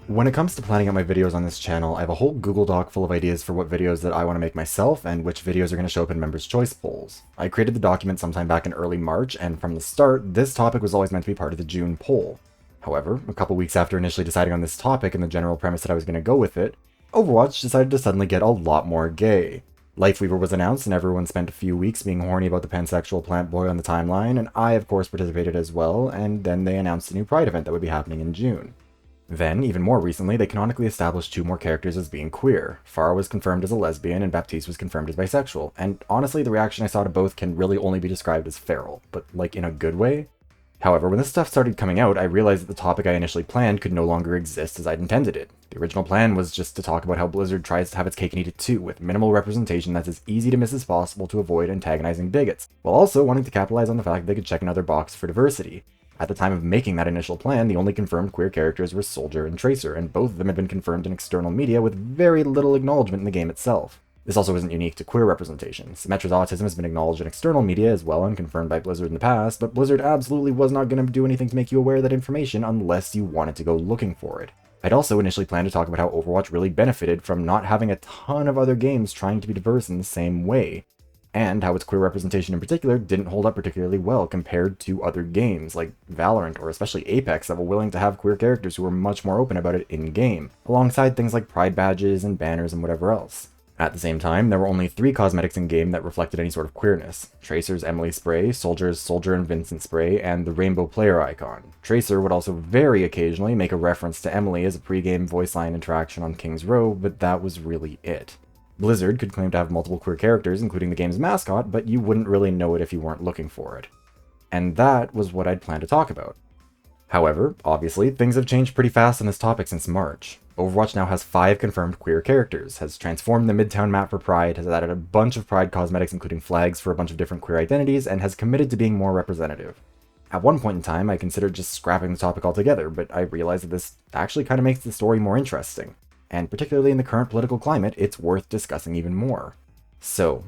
When it comes to planning out my videos on this channel, I have a whole Google Doc full of ideas for what videos that I want to make myself and which videos are going to show up in members' choice polls. I created the document sometime back in early March, and from the start, this topic was always meant to be part of the June poll. However, a couple weeks after initially deciding on this topic and the general premise that I was going to go with it, Overwatch decided to suddenly get a lot more gay. Lifeweaver was announced and everyone spent a few weeks being horny about the pansexual plant boy on the timeline, and I of course participated as well, and then they announced a new Pride event that would be happening in June. Then, even more recently, they canonically established two more characters as being queer. Farah was confirmed as a lesbian, and Baptiste was confirmed as bisexual, and honestly, the reaction I saw to both can really only be described as feral, but like in a good way. However, when this stuff started coming out, I realized that the topic I initially planned could no longer exist as I'd intended it. The original plan was just to talk about how Blizzard tries to have its cake and eat it too, with minimal representation that's as easy to miss as possible to avoid antagonizing bigots, while also wanting to capitalize on the fact that they could check another box for diversity. At the time of making that initial plan, the only confirmed queer characters were Soldier and Tracer, and both of them had been confirmed in external media with very little acknowledgement in the game itself. This also isn't unique to queer representation. Symmetra's autism has been acknowledged in external media as well and confirmed by Blizzard in the past, but Blizzard absolutely was not going to do anything to make you aware of that information unless you wanted to go looking for it. I'd also initially planned to talk about how Overwatch really benefited from not having a ton of other games trying to be diverse in the same way, and how its queer representation in particular didn't hold up particularly well compared to other games like Valorant or especially Apex that were willing to have queer characters who were much more open about it in-game, alongside things like pride badges and banners and whatever else. At the same time, there were only 3 cosmetics in-game that reflected any sort of queerness: Tracer's Emily spray, Soldier's Soldier and Vincent spray, and the rainbow player icon. Tracer would also very occasionally make a reference to Emily as a pre-game voice line interaction on King's Row, but that was really it. Blizzard could claim to have multiple queer characters, including the game's mascot, but you wouldn't really know it if you weren't looking for it. And that was what I'd planned to talk about. However, obviously, things have changed pretty fast on this topic since March. Overwatch now has 5 confirmed queer characters, has transformed the Midtown map for Pride, has added a bunch of Pride cosmetics including flags for a bunch of different queer identities, and has committed to being more representative. At one point in time, I considered just scrapping the topic altogether, but I realized that this actually kind of makes the story more interesting. And particularly in the current political climate, it's worth discussing even more. So,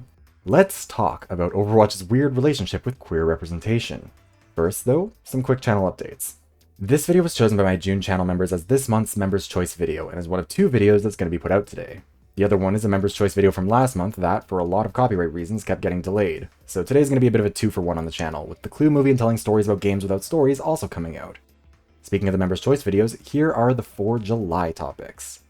let's talk about Overwatch's weird relationship with queer representation. First though, some quick channel updates. This video was chosen by my June channel members as this month's Members' Choice video, and is one of 2 videos that's going to be put out today. The other one is a Members' Choice video from last month that, for a lot of copyright reasons, kept getting delayed. So today's going to be a bit of a 2-for-1 on the channel, with the Clue movie and telling stories about games without stories also coming out. Speaking of the Members' Choice videos, here are the 4 July topics.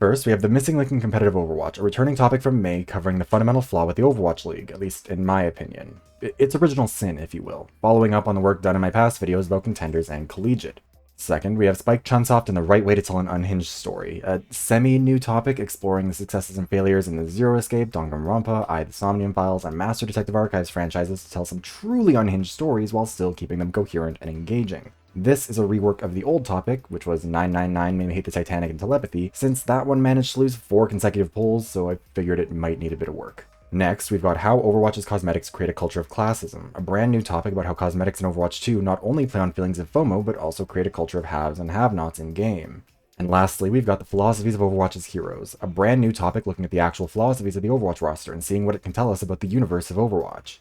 First, we have the missing link in competitive Overwatch, a returning topic from May covering the fundamental flaw with the Overwatch League, at least in my opinion. It's original sin, if you will, following up on the work done in my past videos about contenders and collegiate. Second, we have Spike Chunsoft and the right way to tell an unhinged story, a semi-new topic exploring the successes and failures in the Zero Escape, Danganronpa, the Somnium Files, and Master Detective Archives franchises to tell some truly unhinged stories while still keeping them coherent and engaging. This is a rework of the old topic, which was 999 Made Me Hate the Titanic and Telepathy, since that one managed to lose 4 consecutive polls, so I figured it might need a bit of work. Next, we've got how Overwatch's cosmetics create a culture of classism, a brand new topic about how cosmetics in Overwatch 2 not only play on feelings of FOMO, but also create a culture of haves and have-nots in-game. And lastly, we've got the philosophies of Overwatch's heroes, a brand new topic looking at the actual philosophies of the Overwatch roster and seeing what it can tell us about the universe of Overwatch.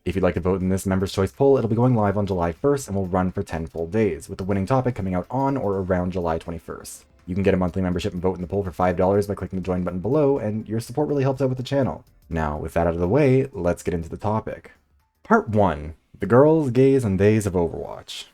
If you'd like to vote in this Members' Choice poll, it'll be going live on July 1st and will run for 10 full days, with the winning topic coming out on or around July 21st. You can get a monthly membership and vote in the poll for $5 by clicking the join button below, and your support really helps out with the channel. Now, with that out of the way, let's get into the topic. Part 1. The girls, gays, and theys of Overwatch.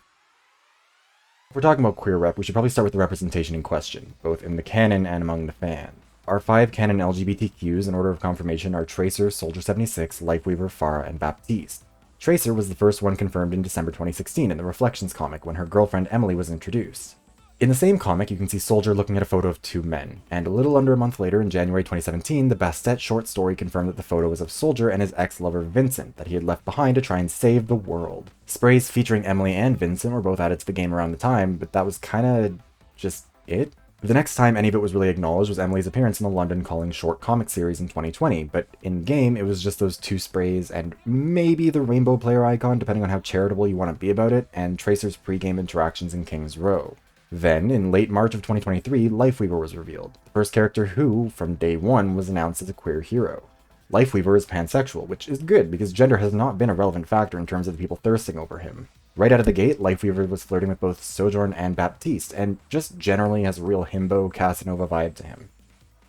If we're talking about queer rep, we should probably start with the representation in question, both in the canon and among the fans. Our 5 canon LGBTQs in order of confirmation are Tracer, Soldier 76, Lifeweaver, Farah, and Baptiste. Tracer was the first one confirmed in December 2016 in the Reflections comic when her girlfriend Emily was introduced. In the same comic, you can see Soldier looking at a photo of 2 men, and a little under a month later, in January 2017, the Bastet short story confirmed that the photo was of Soldier and his ex-lover Vincent, that he had left behind to try and save the world. Sprays featuring Emily and Vincent were both added to the game around the time, but that was kinda just it. The next time any of it was really acknowledged was Emily's appearance in the London Calling short comic series in 2020, but in-game it was just those 2 sprays and maybe the rainbow player icon depending on how charitable you want to be about it, and Tracer's pre-game interactions in King's Row. Then, in late March of 2023, Lifeweaver was revealed, the first character who, from day 1, was announced as a queer hero. Lifeweaver is pansexual, which is good because gender has not been a relevant factor in terms of the people thirsting over him. Right out of the gate, Lifeweaver was flirting with both Sojourn and Baptiste, and just generally has a real himbo Casanova vibe to him.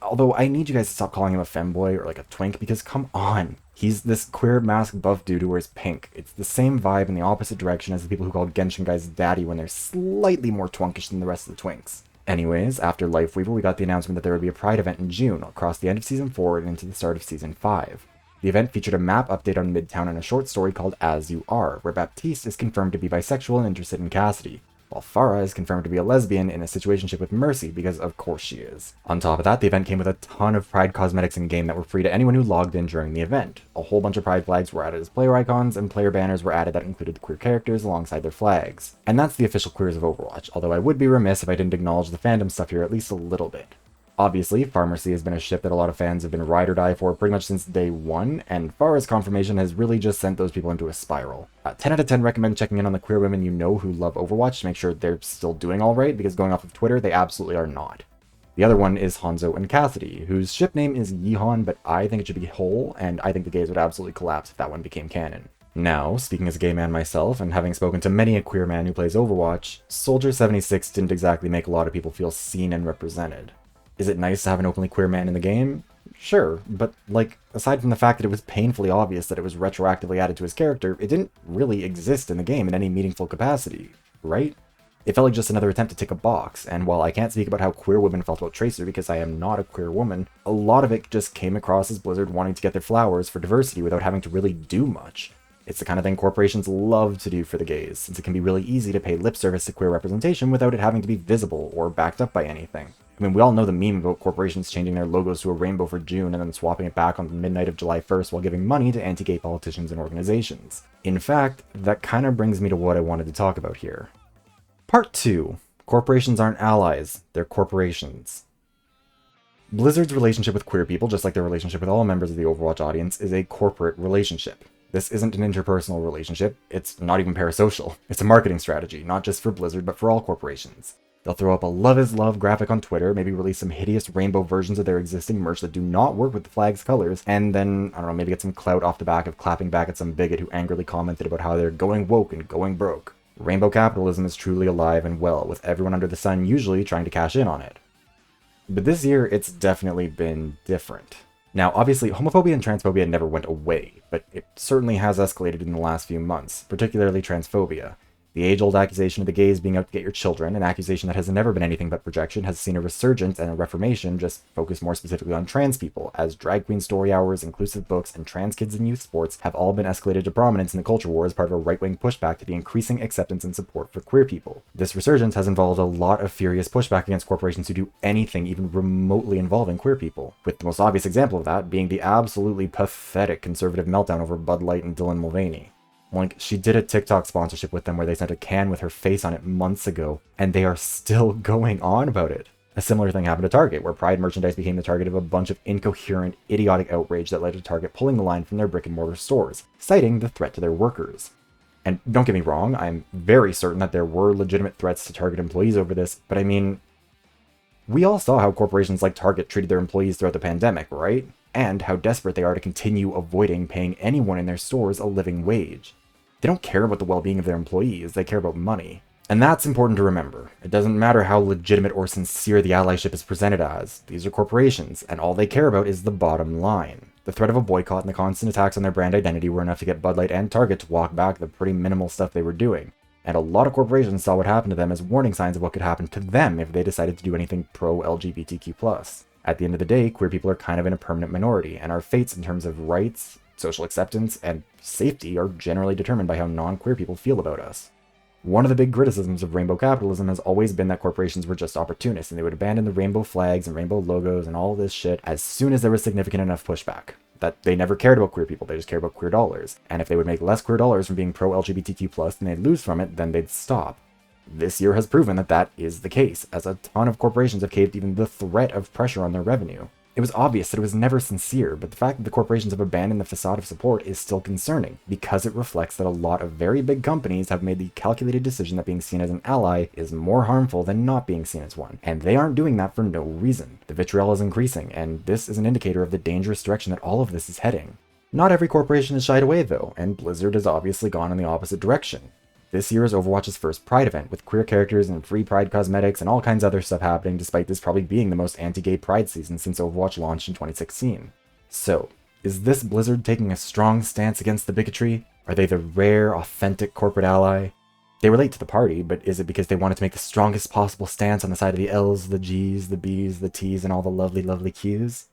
Although I need you guys to stop calling him a femboy or like a twink, because come on. He's this queer mask buff dude who wears pink. It's the same vibe in the opposite direction as the people who called Genshin guys daddy when they're slightly more twunkish than the rest of the twinks. Anyways, after Lifeweaver, we got the announcement that there would be a Pride event in June across the end of Season 4 and into the start of Season 5. The event featured a map update on Midtown and a short story called As You Are, where Baptiste is confirmed to be bisexual and interested in Cassidy, while Farah is confirmed to be a lesbian in a situationship with Mercy, because of course she is. On top of that, the event came with a ton of Pride cosmetics in-game that were free to anyone who logged in during the event. A whole bunch of Pride flags were added as player icons, and player banners were added that included the queer characters alongside their flags. And that's the official queers of Overwatch, although I would be remiss if I didn't acknowledge the fandom stuff here at least a little bit. Obviously, Pharmacy has been a ship that a lot of fans have been ride or die for pretty much since day one, and Farah's confirmation has really just sent those people into a spiral. 10 out of 10 recommend checking in on the queer women you know who love Overwatch to make sure they're still doing alright, because going off of Twitter, they absolutely are not. The other one is Hanzo and Cassidy, whose ship name is Yihan, but I think it should be Hole, and I think the gays would absolutely collapse if that one became canon. Now, speaking as a gay man myself, and having spoken to many a queer man who plays Overwatch, Soldier 76 didn't exactly make a lot of people feel seen and represented. Is it nice to have an openly queer man in the game? Sure, but, like, aside from the fact that it was painfully obvious that it was retroactively added to his character, it didn't really exist in the game in any meaningful capacity, right? It felt like just another attempt to tick a box, and while I can't speak about how queer women felt about Tracer because I am not a queer woman, a lot of it just came across as Blizzard wanting to get their flowers for diversity without having to really do much. It's the kind of thing corporations love to do for the gays, since it can be really easy to pay lip service to queer representation without it having to be visible or backed up by anything. I mean, we all know the meme about corporations changing their logos to a rainbow for June and then swapping it back on the midnight of July 1st while giving money to anti-gay politicians and organizations. In fact, that kind of brings me to what I wanted to talk about here. Part 2. Corporations aren't allies, they're corporations. Blizzard's relationship with queer people, just like their relationship with all members of the Overwatch audience, is a corporate relationship. This isn't an interpersonal relationship, it's not even parasocial. It's a marketing strategy, not just for Blizzard, but for all corporations. They'll throw up a love is love graphic on Twitter, maybe release some hideous rainbow versions of their existing merch that do not work with the flag's colors, and then, I don't know, maybe get some clout off the back of clapping back at some bigot who angrily commented about how they're going woke and going broke. Rainbow capitalism is truly alive and well, with everyone under the sun usually trying to cash in on it. But this year, it's definitely been different. Now, obviously, homophobia and transphobia never went away, but it certainly has escalated in the last few months, particularly transphobia. The age-old accusation of the gays being out to get your children, an accusation that has never been anything but projection, has seen a resurgence and a reformation just focused more specifically on trans people, as drag queen story hours, inclusive books, and trans kids in youth sports have all been escalated to prominence in the culture war as part of a right-wing pushback to the increasing acceptance and support for queer people. This resurgence has involved a lot of furious pushback against corporations who do anything even remotely involving queer people, with the most obvious example of that being the absolutely pathetic conservative meltdown over Bud Light and Dylan Mulvaney. Like, she did a TikTok sponsorship with them where they sent a can with her face on it months ago, and they are still going on about it. A similar thing happened to Target, where Pride merchandise became the target of a bunch of incoherent, idiotic outrage that led to Target pulling the line from their brick-and-mortar stores, citing the threat to their workers. And don't get me wrong, I'm very certain that there were legitimate threats to Target employees over this, but I mean, we all saw how corporations like Target treated their employees throughout the pandemic, right? And how desperate they are to continue avoiding paying anyone in their stores a living wage. They don't care about the well-being of their employees, they care about money. And that's important to remember. It doesn't matter how legitimate or sincere the allyship is presented as. These are corporations, and all they care about is the bottom line. The threat of a boycott and the constant attacks on their brand identity were enough to get Bud Light and Target to walk back the pretty minimal stuff they were doing. And a lot of corporations saw what happened to them as warning signs of what could happen to them if they decided to do anything pro-LGBTQ+. At the end of the day, queer people are kind of in a permanent minority, and our fates in terms of rights, social acceptance, and safety are generally determined by how non-queer people feel about us. One of the big criticisms of rainbow capitalism has always been that corporations were just opportunists, and they would abandon the rainbow flags and rainbow logos and all this shit as soon as there was significant enough pushback. That they never cared about queer people, they just cared about queer dollars. And if they would make less queer dollars from being pro-LGBTQ+, than they'd lose from it, then they'd stop. This year has proven that that is the case, as a ton of corporations have caved even the threat of pressure on their revenue. It was obvious that it was never sincere, but the fact that the corporations have abandoned the facade of support is still concerning, because it reflects that a lot of very big companies have made the calculated decision that being seen as an ally is more harmful than not being seen as one, and they aren't doing that for no reason. The vitriol is increasing, and this is an indicator of the dangerous direction that all of this is heading. Not every corporation has shied away though, and Blizzard has obviously gone in the opposite direction. This year is Overwatch's first Pride event, with queer characters and free Pride cosmetics and all kinds of other stuff happening, despite this probably being the most anti-gay Pride season since Overwatch launched in 2016. So, is this Blizzard taking a strong stance against the bigotry? Are they the rare, authentic corporate ally? They relate to the party, but is it because they wanted to make the strongest possible stance on the side of the L's, the G's, the B's, the T's, and all the lovely, lovely Q's?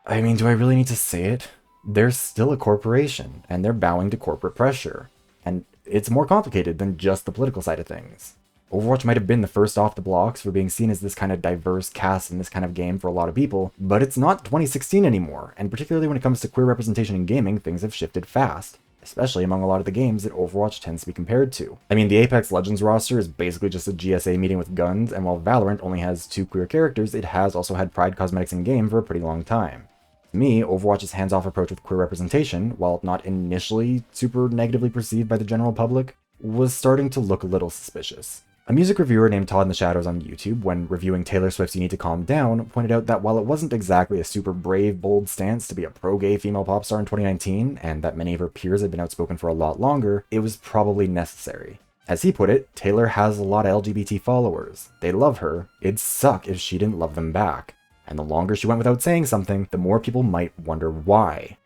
I mean, do I really need to say it? They're still a corporation, and they're bowing to corporate pressure. And it's more complicated than just the political side of things. Overwatch might have been the first off the blocks for being seen as this kind of diverse cast in this kind of game for a lot of people, but it's not 2016 anymore, and particularly when it comes to queer representation in gaming, things have shifted fast. Especially among a lot of the games that Overwatch tends to be compared to. I mean, the Apex Legends roster is basically just a GSA meeting with guns, and while Valorant only has 2 queer characters, it has also had Pride cosmetics in-game for a pretty long time. To me, Overwatch's hands-off approach with queer representation, while not initially super negatively perceived by the general public, was starting to look a little suspicious. A music reviewer named Todd in the Shadows on YouTube, when reviewing Taylor Swift's You Need to Calm Down, pointed out that while it wasn't exactly a super brave, bold stance to be a pro-gay female pop star in 2019, and that many of her peers had been outspoken for a lot longer, it was probably necessary. As he put it, Taylor has a lot of LGBT followers. They love her. It'd suck if she didn't love them back. And the longer she went without saying something, the more people might wonder why.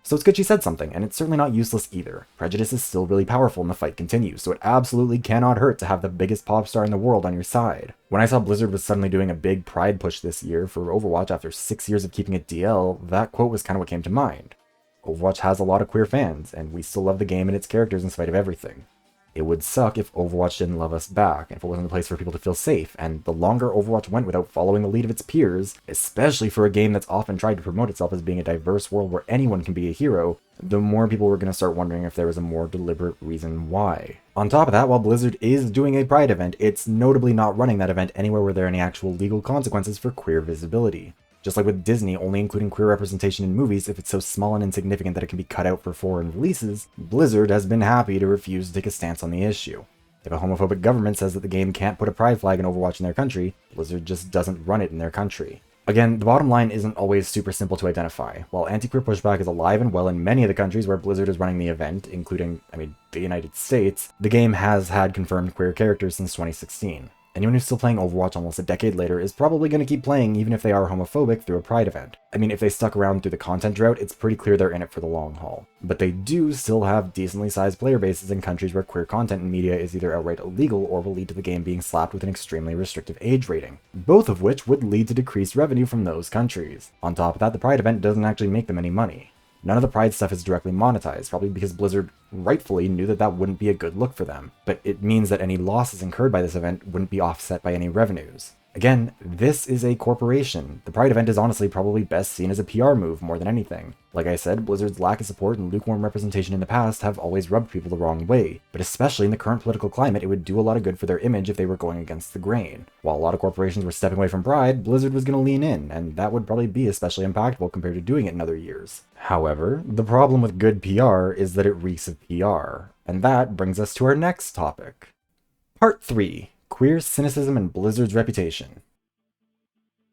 So it's good she said something, and it's certainly not useless either. Prejudice is still really powerful and the fight continues, so it absolutely cannot hurt to have the biggest pop star in the world on your side. When I saw Blizzard was suddenly doing a big Pride push this year for Overwatch after 6 years of keeping it DL, that quote was kind of what came to mind. Overwatch has a lot of queer fans, and we still love the game and its characters in spite of everything. It would suck if Overwatch didn't love us back, and if it wasn't a place for people to feel safe, and the longer Overwatch went without following the lead of its peers, especially for a game that's often tried to promote itself as being a diverse world where anyone can be a hero, the more people were going to start wondering if there was a more deliberate reason why. On top of that, while Blizzard is doing a Pride event, it's notably not running that event anywhere where there are any actual legal consequences for queer visibility. Just like with Disney only including queer representation in movies if it's so small and insignificant that it can be cut out for foreign releases, Blizzard has been happy to refuse to take a stance on the issue. If a homophobic government says that the game can't put a pride flag in Overwatch in their country, Blizzard just doesn't run it in their country. Again, the bottom line isn't always super simple to identify. While anti-queer pushback is alive and well in many of the countries where Blizzard is running the event, including, the United States, the game has had confirmed queer characters since 2016. Anyone who's still playing Overwatch almost a decade later is probably going to keep playing even if they are homophobic through a Pride event. I mean, if they stuck around through the content drought, it's pretty clear they're in it for the long haul. But they do still have decently sized player bases in countries where queer content in media is either outright illegal or will lead to the game being slapped with an extremely restrictive age rating, both of which would lead to decreased revenue from those countries. On top of that, the Pride event doesn't actually make them any money. None of the Pride stuff is directly monetized, probably because Blizzard rightfully knew that that wouldn't be a good look for them, but it means that any losses incurred by this event wouldn't be offset by any revenues. Again, this is a corporation. The Pride event is honestly probably best seen as a PR move more than anything. Like I said, Blizzard's lack of support and lukewarm representation in the past have always rubbed people the wrong way, but especially in the current political climate, it would do a lot of good for their image if they were going against the grain. While a lot of corporations were stepping away from Pride, Blizzard was going to lean in, and that would probably be especially impactful compared to doing it in other years. However, the problem with good PR is that it reeks of PR, and that brings us to our next topic. Part 3. Queer Cynicism and Blizzard's Reputation.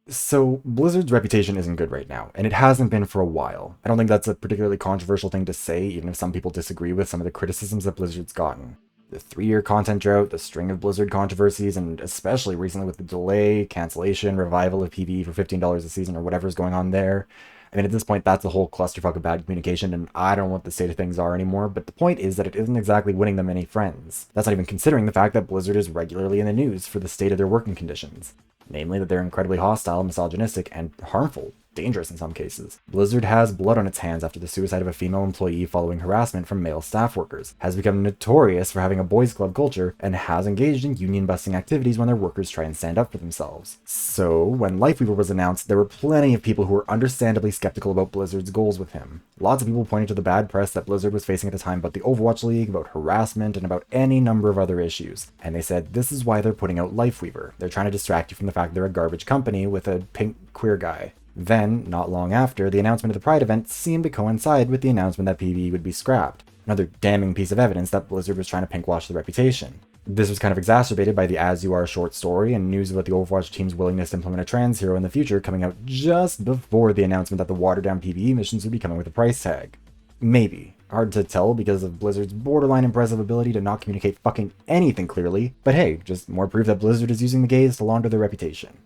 So, Blizzard's reputation isn't good right now, and it hasn't been for a while. I don't think that's a particularly controversial thing to say, even if some people disagree with some of the criticisms that Blizzard's gotten. The 3-year content drought, the string of Blizzard controversies, and especially recently with the delay, cancellation, revival of PvE for $15 a season or whatever's going on there. I mean, at this point, that's a whole clusterfuck of bad communication, and I don't know what the state of things are anymore, but the point is that it isn't exactly winning them any friends. That's not even considering the fact that Blizzard is regularly in the news for the state of their working conditions. Namely that they're incredibly hostile, misogynistic, and harmful. Dangerous in some cases. Blizzard has blood on its hands after the suicide of a female employee following harassment from male staff workers, has become notorious for having a boys club culture, and has engaged in union-busting activities when their workers try and stand up for themselves. So, when Lifeweaver was announced, there were plenty of people who were understandably skeptical about Blizzard's goals with him. Lots of people pointed to the bad press that Blizzard was facing at the time about the Overwatch League, about harassment, and about any number of other issues. And they said, this is why they're putting out Lifeweaver. They're trying to distract you from the fact they're a garbage company with a pink queer guy. Then, not long after, the announcement of the Pride event seemed to coincide with the announcement that PvE would be scrapped. Another damning piece of evidence that Blizzard was trying to pinkwash the reputation. This was kind of exacerbated by the As You Are short story and news about the Overwatch team's willingness to implement a trans hero in the future coming out just before the announcement that the watered-down PvE missions would be coming with a price tag. Maybe. Hard to tell because of Blizzard's borderline impressive ability to not communicate fucking anything clearly, but hey, just more proof that Blizzard is using the gays to launder their reputation.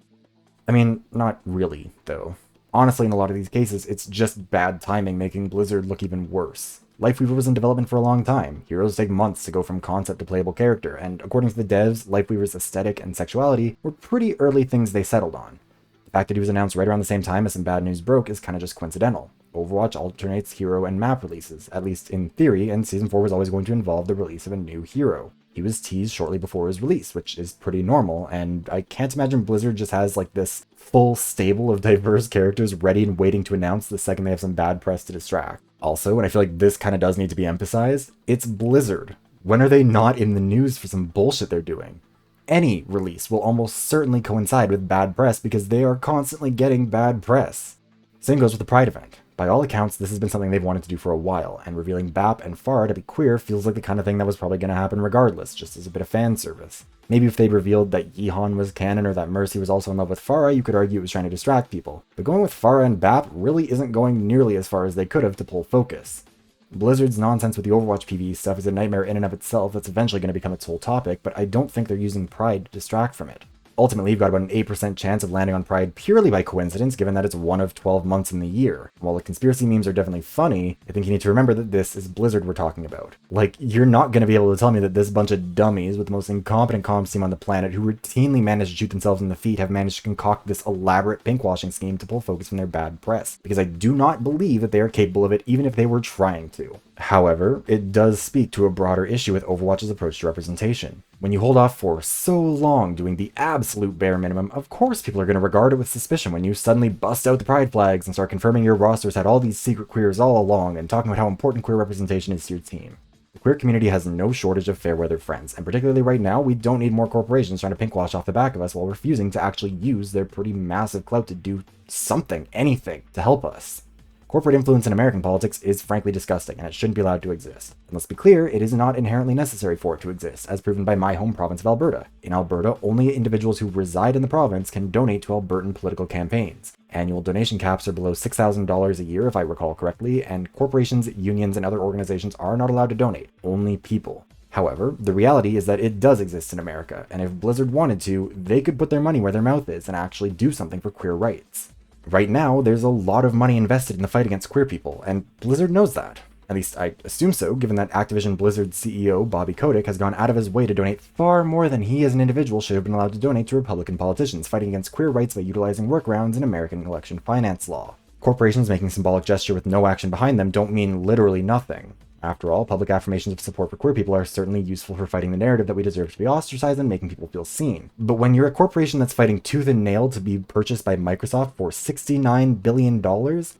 I mean, not really, though. Honestly, in a lot of these cases, it's just bad timing making Blizzard look even worse. Lifeweaver was in development for a long time. Heroes take months to go from concept to playable character, and according to the devs, Lifeweaver's aesthetic and sexuality were pretty early things they settled on. The fact that he was announced right around the same time as some bad news broke is kinda just coincidental. Overwatch alternates hero and map releases, at least in theory, and Season 4 was always going to involve the release of a new hero. He was teased shortly before his release, which is pretty normal, and I can't imagine Blizzard just has like this full stable of diverse characters ready and waiting to announce the second they have some bad press to distract. Also, and I feel like this kind of does need to be emphasized, it's Blizzard. When are they not in the news for some bullshit they're doing? Any release will almost certainly coincide with bad press because they are constantly getting bad press. Same goes with the Pride event. By all accounts, this has been something they've wanted to do for a while, and revealing BAP and Farah to be queer feels like the kind of thing that was probably going to happen regardless, just as a bit of fan service. Maybe if they'd revealed that Yihan was canon or that Mercy was also in love with Farah, you could argue it was trying to distract people. But going with Farah and BAP really isn't going nearly as far as they could have to pull focus. Blizzard's nonsense with the Overwatch PvE stuff is a nightmare in and of itself that's eventually going to become its whole topic, but I don't think they're using Pride to distract from it. Ultimately, you've got about an 8% chance of landing on Pride purely by coincidence, given that it's one of 12 months in the year. While the conspiracy memes are definitely funny, I think you need to remember that this is Blizzard we're talking about. Like, you're not going to be able to tell me that this bunch of dummies with the most incompetent comms team on the planet who routinely manage to shoot themselves in the feet have managed to concoct this elaborate pinkwashing scheme to pull focus from their bad press, because I do not believe that they are capable of it even if they were trying to. However, it does speak to a broader issue with Overwatch's approach to representation. When you hold off for so long doing the absolute bare minimum, of course people are going to regard it with suspicion when you suddenly bust out the pride flags and start confirming your rosters had all these secret queers all along and talking about how important queer representation is to your team. The queer community has no shortage of fair-weather friends, and particularly right now, we don't need more corporations trying to pinkwash off the back of us while refusing to actually use their pretty massive clout to do something, anything, to help us. Corporate influence in American politics is frankly disgusting, and it shouldn't be allowed to exist. And let's be clear, it is not inherently necessary for it to exist, as proven by my home province of Alberta. In Alberta, only individuals who reside in the province can donate to Albertan political campaigns. Annual donation caps are below $6,000 a year, if I recall correctly, and corporations, unions, and other organizations are not allowed to donate, only people. However, the reality is that it does exist in America, and if Blizzard wanted to, they could put their money where their mouth is and actually do something for queer rights. Right now, there's a lot of money invested in the fight against queer people, and Blizzard knows that. At least I assume so, given that Activision Blizzard CEO Bobby Kotick has gone out of his way to donate far more than he as an individual should have been allowed to donate to Republican politicians fighting against queer rights by utilizing workarounds in American election finance law. Corporations making symbolic gesture with no action behind them don't mean literally nothing. After all, public affirmations of support for queer people are certainly useful for fighting the narrative that we deserve to be ostracized and making people feel seen. But when you're a corporation that's fighting tooth and nail to be purchased by Microsoft for $69 billion,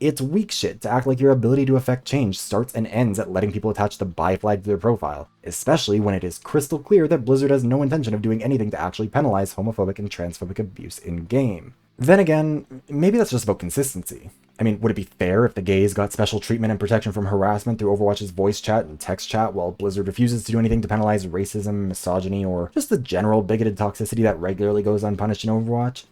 it's weak shit to act like your ability to affect change starts and ends at letting people attach the buy flag to their profile, especially when it is crystal clear that Blizzard has no intention of doing anything to actually penalize homophobic and transphobic abuse in-game. Then again, maybe that's just about consistency. I mean, would it be fair if the gays got special treatment and protection from harassment through Overwatch's voice chat and text chat while Blizzard refuses to do anything to penalize racism, misogyny, or just the general bigoted toxicity that regularly goes unpunished in Overwatch?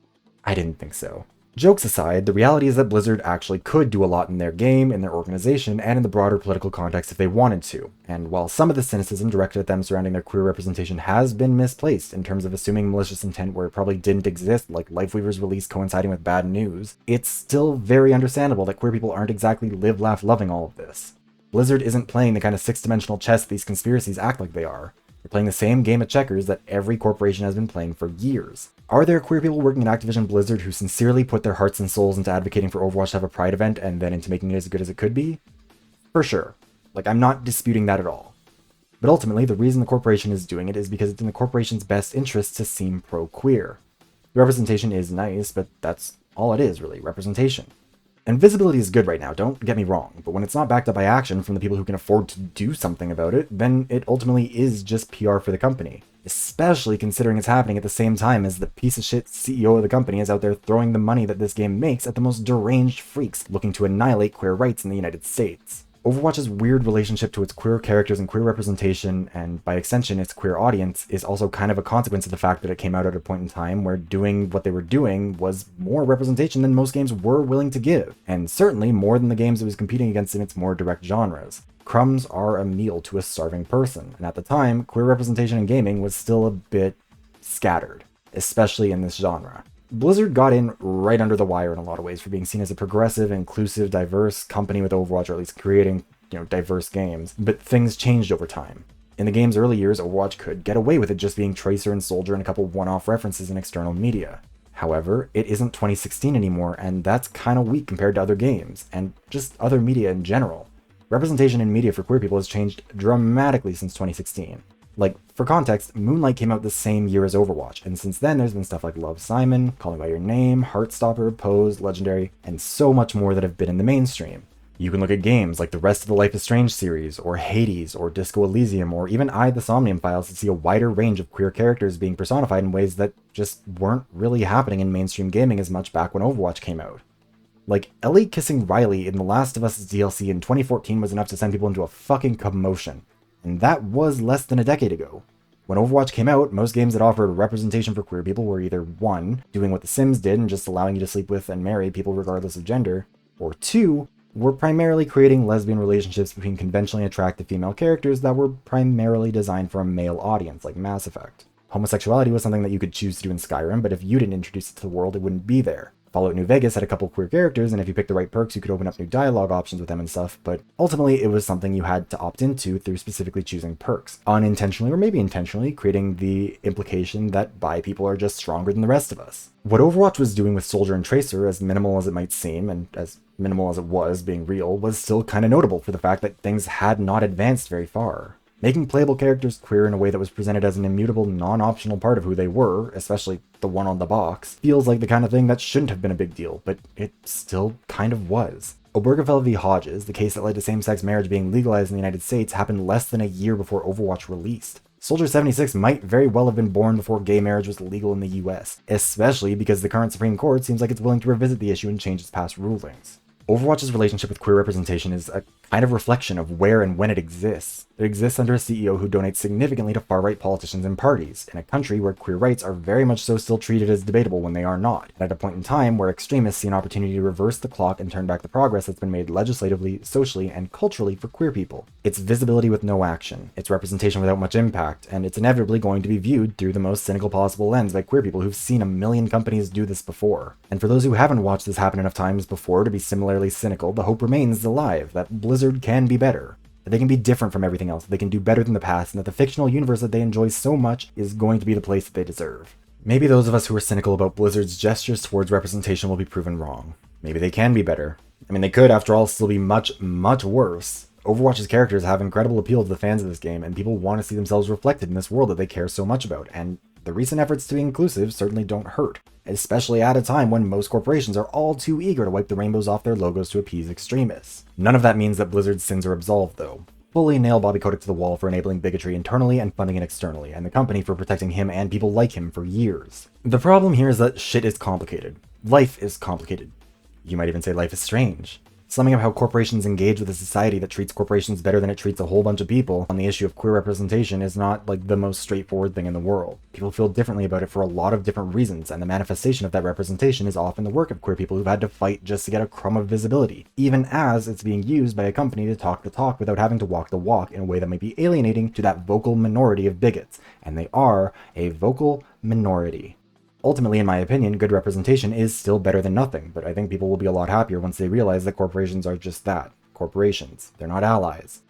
I didn't think so. Jokes aside, the reality is that Blizzard actually could do a lot in their game, in their organization, and in the broader political context if they wanted to. And while some of the cynicism directed at them surrounding their queer representation has been misplaced in terms of assuming malicious intent where it probably didn't exist, like Lifeweaver's release coinciding with bad news, it's still very understandable that queer people aren't exactly live, laugh, loving all of this. Blizzard isn't playing the kind of six-dimensional chess these conspiracies act like they are. They're playing the same game of checkers that every corporation has been playing for years. Are there queer people working at Activision Blizzard who sincerely put their hearts and souls into advocating for Overwatch to have a Pride event and then into making it as good as it could be? For sure. Like, I'm not disputing that at all. But ultimately, the reason the corporation is doing it is because it's in the corporation's best interest to seem pro-queer. The representation is nice, but that's all it is, really, representation. And visibility is good right now, don't get me wrong, but when it's not backed up by action from the people who can afford to do something about it, then it ultimately is just PR for the company. Especially considering it's happening at the same time as the piece of shit CEO of the company is out there throwing the money that this game makes at the most deranged freaks looking to annihilate queer rights in the United States. Overwatch's weird relationship to its queer characters and queer representation, and by extension its queer audience, is also kind of a consequence of the fact that it came out at a point in time where doing what they were doing was more representation than most games were willing to give, and certainly more than the games it was competing against in its more direct genres. Crumbs are a meal to a starving person, and at the time, queer representation in gaming was still a bit scattered, especially in this genre. Blizzard got in right under the wire in a lot of ways for being seen as a progressive, inclusive, diverse company with Overwatch, or at least creating, diverse games, but things changed over time. In the game's early years, Overwatch could get away with it just being Tracer and Soldier and a couple one-off references in external media. However, it isn't 2016 anymore, and that's kinda weak compared to other games, and just other media in general. Representation in media for queer people has changed dramatically since 2016. Like, for context, Moonlight came out the same year as Overwatch, and since then there's been stuff like Love, Simon, Call Me By Your Name, Heartstopper, Pose, Legendary, and so much more that have been in the mainstream. You can look at games like the rest of the Life is Strange series, or Hades, or Disco Elysium, or even the Somnium Files to see a wider range of queer characters being personified in ways that just weren't really happening in mainstream gaming as much back when Overwatch came out. Like, Ellie kissing Riley in The Last of Us DLC in 2014 was enough to send people into a fucking commotion. And that was less than a decade ago. When Overwatch came out, most games that offered representation for queer people were either 1, doing what The Sims did and just allowing you to sleep with and marry people regardless of gender, or 2, were primarily creating lesbian relationships between conventionally attractive female characters that were primarily designed for a male audience, like Mass Effect. Homosexuality was something that you could choose to do in Skyrim, but if you didn't introduce it to the world, it wouldn't be there. Fallout New Vegas had a couple queer characters, and if you picked the right perks, you could open up new dialogue options with them and stuff, but ultimately it was something you had to opt into through specifically choosing perks, unintentionally or maybe intentionally, creating the implication that bi people are just stronger than the rest of us. What Overwatch was doing with Soldier and Tracer, as minimal as it might seem, and as minimal as it was being real, was still kinda notable for the fact that things had not advanced very far. Making playable characters queer in a way that was presented as an immutable, non-optional part of who they were, especially the one on the box, feels like the kind of thing that shouldn't have been a big deal, but it still kind of was. Obergefell v. Hodges, the case that led to same-sex marriage being legalized in the United States, happened less than a year before Overwatch released. Soldier 76 might very well have been born before gay marriage was legal in the US, especially because the current Supreme Court seems like it's willing to revisit the issue and change its past rulings. Overwatch's relationship with queer representation is a kind of reflection of where and when it exists. It exists under a CEO who donates significantly to far-right politicians and parties, in a country where queer rights are very much so still treated as debatable when they are not, and at a point in time where extremists see an opportunity to reverse the clock and turn back the progress that's been made legislatively, socially, and culturally for queer people. It's visibility with no action, it's representation without much impact, and it's inevitably going to be viewed through the most cynical possible lens by queer people who've seen a million companies do this before. And for those who haven't watched this happen enough times before to be similarly cynical, the hope remains alive that Blizzard can be better. That they can be different from everything else, that they can do better than the past, and that the fictional universe that they enjoy so much is going to be the place that they deserve. Maybe those of us who are cynical about Blizzard's gestures towards representation will be proven wrong. Maybe they can be better. I mean, they could, after all, still be much, much worse. Overwatch's characters have incredible appeal to the fans of this game, and people want to see themselves reflected in this world that they care so much about, and the recent efforts to be inclusive certainly don't hurt, especially at a time when most corporations are all too eager to wipe the rainbows off their logos to appease extremists. None of that means that Blizzard's sins are absolved, though. Fully nail Bobby Kotick to the wall for enabling bigotry internally and funding it externally, and the company for protecting him and people like him for years. The problem here is that shit is complicated. Life is complicated. You might even say life is strange. Summing up how corporations engage with a society that treats corporations better than it treats a whole bunch of people on the issue of queer representation is not like the most straightforward thing in the world. People feel differently about it for a lot of different reasons, and the manifestation of that representation is often the work of queer people who've had to fight just to get a crumb of visibility, even as it's being used by a company to talk the talk without having to walk the walk in a way that might be alienating to that vocal minority of bigots, and they are a vocal minority. Ultimately, in my opinion, good representation is still better than nothing, but I think people will be a lot happier once they realize that corporations are just that. Corporations. They're not allies.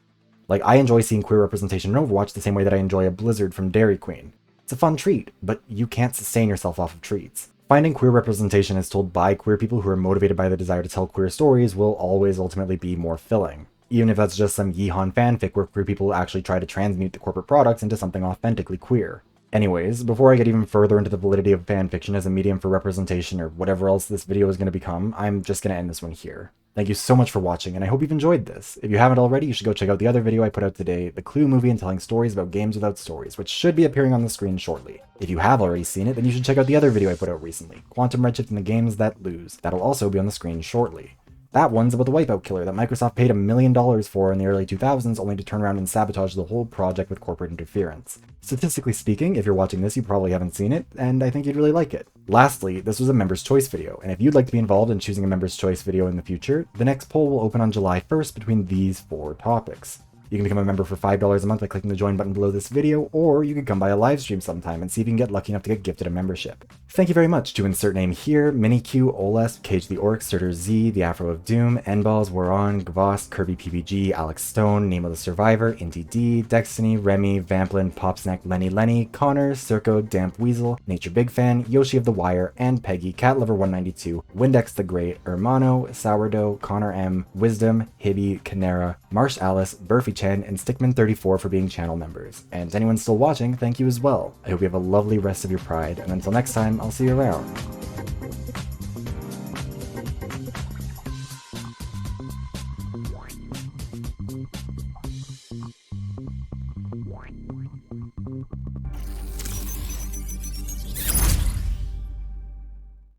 Like, I enjoy seeing queer representation in Overwatch the same way that I enjoy a Blizzard from Dairy Queen. It's a fun treat, but you can't sustain yourself off of treats. Finding queer representation as told by queer people who are motivated by the desire to tell queer stories will always ultimately be more filling. Even if that's just some Yeehaw fanfic where queer people actually try to transmute the corporate products into something authentically queer. Anyways, before I get even further into the validity of fanfiction as a medium for representation or whatever else this video is going to become, I'm just going to end this one here. Thank you so much for watching, and I hope you've enjoyed this. If you haven't already, you should go check out the other video I put out today, The Clue Movie and Telling Stories About Games Without Stories, which should be appearing on the screen shortly. If you have already seen it, then you should check out the other video I put out recently, Quantum Redshift and the Games That Lose. That'll also be on the screen shortly. That one's about the Wipeout killer that Microsoft paid $1 million for in the early 2000s, only to turn around and sabotage the whole project with corporate interference. Statistically speaking, if you're watching this, you probably haven't seen it, and I think you'd really like it. Lastly, this was a Members' Choice video, and if you'd like to be involved in choosing a Members' Choice video in the future, the next poll will open on July 1st between these 4 topics. You can become a member for $5 a month by clicking the join button below this video, or you can come by a live stream sometime and see if you can get lucky enough to get gifted a membership. Thank you very much to insert name here, MiniQ, Oles, Cage the Orc, Surtur Z, The Afro of Doom, Nballs, Waron, Gvost, Kirby PBG, Alex Stone, Nemo the Survivor, Inty D, Destiny, Remy, Vamplin, Popsnack, Lenny, Connor, Circo, Damp Weasel, Nature Big Fan, Yoshi of the Wire, and Peggy, Cat Lover 192, Windex the Great, Hermano, Sourdough, Connor M, Wisdom, Hibby, Canera, Marsh Alice, Burfy Chen, and Stickman34 for being channel members. And to anyone still watching, thank you as well. I hope you have a lovely rest of your Pride, and until next time, I'll see you around.